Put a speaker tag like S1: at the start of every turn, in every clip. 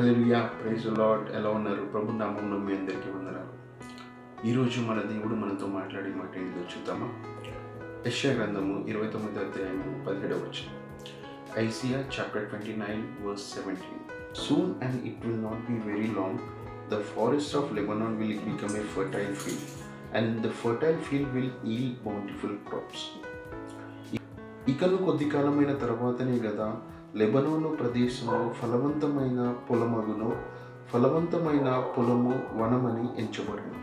S1: Hallelujah, praise the lord. ఎలా ఉన్నారు? ప్రభు నామములో మీ అందరికీ వందనాలు. ఈరోజు మన దేవుడు మనతో మాట్లాడే మాట ఏంటో చూద్దామా? యెషయా గ్రంథము 29వ అధ్యాయము 17వ వచనం. Isaiah chapter 29 verse 17. Soon, and it will not be very long, the forest of Lebanon will become a fertile field, and the fertile field will yield bountiful crops. ఇకను కొద్ది కాలమైన తర్వాతనే కదా లెబనోను ప్రదేశము ఫలవంతమైన పొలము వనమని ఎంచబడును.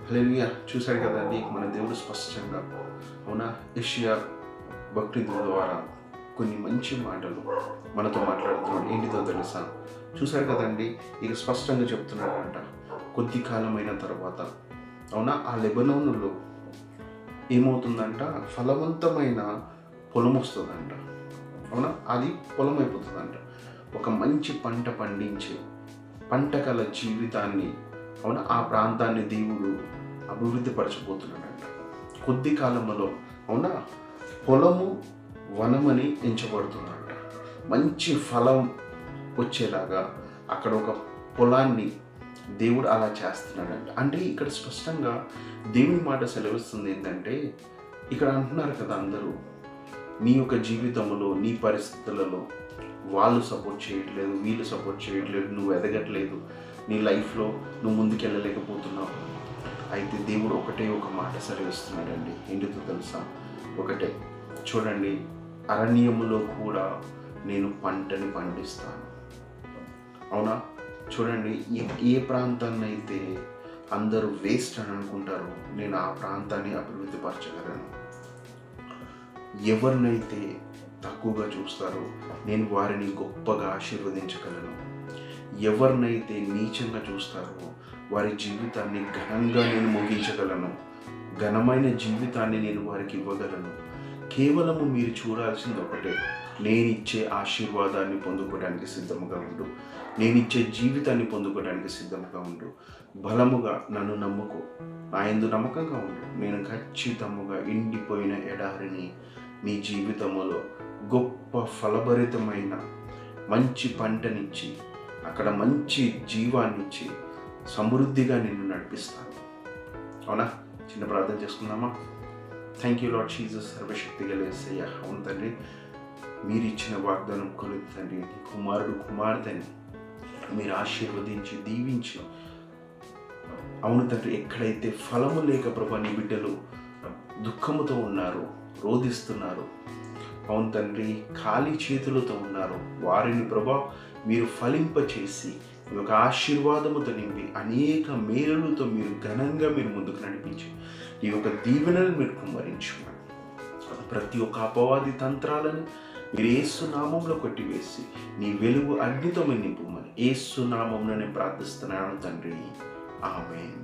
S1: హల్లెలూయా. చూశారు కదండి, మన దేవుడు స్పష్టంగా అవునా యెషయా భక్తుడి ద్వారా కొన్ని మంచి మాటలు మనతో మాట్లాడుతున్నాడు. ఏంటిదో తెలుసా? చూశారు కదండి, ఇక స్పష్టంగా చెప్తున్నాడంట, కొద్ది కాలమైన తర్వాత అవునా ఆ లెబనోనులో ఏమవుతుందంట, ఫలవంతమైన పొలం వస్తుందంట. అవునా, అది పొలం అయిపోతుందంట. ఒక మంచి పంట పండించే పంట కల జీవితాన్ని అవునా ఆ ప్రాంతాన్ని దేవుడు అభివృద్ధి పరచబోతున్నాడంట. కొద్ది కాలంలో అవునా పొలము వనమని ఎంచబడుతుందంట. మంచి ఫలం వచ్చేలాగా అక్కడ ఒక పొలాన్ని దేవుడు అలా చేస్తున్నాడంట. అంటే ఇక్కడ స్పష్టంగా దేవుని మాట సెలవిస్తుంది ఏంటంటే, ఇక్కడ అంటున్నారు కదా అందరూ, నీ యొక్క జీవితంలో నీ పరిస్థితులలో వాళ్ళు సపోర్ట్ చేయట్లేదు, వీళ్ళు సపోర్ట్ చేయట్లేదు, నువ్వు ఎదగట్లేదు, నీ లైఫ్లో నువ్వు ముందుకెళ్ళలేకపోతున్నావు. అయితే దేవుడు ఒక మాట సెలవిస్తున్నాడండి. ఏంటిదో తెలుసా? ఒకటే, చూడండి, అరణ్యములో కూడా నేను పంటని పండిస్తాను. అవునా, చూడండి, ఏ ప్రాంతాన్ని అయితే అందరూ వేస్ట్ అని అనుకుంటారో నేను ఆ ప్రాంతాన్ని అభివృద్ధి పరచగలను. ఎవరినైతే తక్కువగా చూస్తారో నేను వారిని గొప్పగా ఆశీర్వదించగలను. ఎవరినైతే నీచంగా చూస్తారో వారి జీవితాన్ని ఘనంగా నేను ముగించగలను. ఘనమైన జీవితాన్ని నేను వారికి ఇవ్వగలను. కేవలము మీరు చూడాల్సింది ఒకటే, నేనిచ్చే ఆశీర్వాదాన్ని పొందుకోవడానికి సిద్ధముగా ఉండు, నేనిచ్చే జీవితాన్ని పొందుకోవడానికి సిద్ధముగా ఉండు. బలముగా నన్ను నమ్ముకో, నా యందు నమ్మకంగా ఉండు. నేను ఖచ్చితముగా ఎండిపోయిన ఎడారిని నీ జీవితంలో గొప్ప ఫలభరితమైన మంచి పంటనిచ్చి అక్కడ మంచి జీవాన్నిచ్చి సమృద్ధిగా నిన్ను నడిపిస్తాను. అవునా? చిన్న ప్రార్థన చేసుకుందామా? థ్యాంక్ యూ లార్డ్ జీసస్, సర్వశక్తి గల యేసయ్య. అవును తండ్రి, మీరు ఇచ్చిన వాగ్దానం కొలుగు తండ్రి, కుమార్తెని మీరు ఆశీర్వదించి దీవించి, అవును తండ్రి, ఎక్కడైతే ఫలము లేక ప్రభా నీ బిడ్డలు దుఃఖముతో ఉన్నారు, రోధిస్తున్నారు, అవును తండ్రి, ఖాళీ చేతులతో ఉన్నారు, వారిని ప్రభా మీరు ఫలింపచేసి మీ యొక్క ఆశీర్వాదముతో నింపి అనేక మేలులతో మీరు ఘనంగా మీరు ముందుకు నడిపించి ఈ యొక్క దీవెనలు మీరు కుమ్మరించుకోండి. ప్రతి ఒక్క అపవాది తంత్రాలను మీరు యేసు నామంలో కొట్టివేసి నీ వెలుగు అగ్నితో మీరు నింపుమని యేసు నామంలో నేను ప్రార్థిస్తున్నాను తండ్రి. ఆమేన్.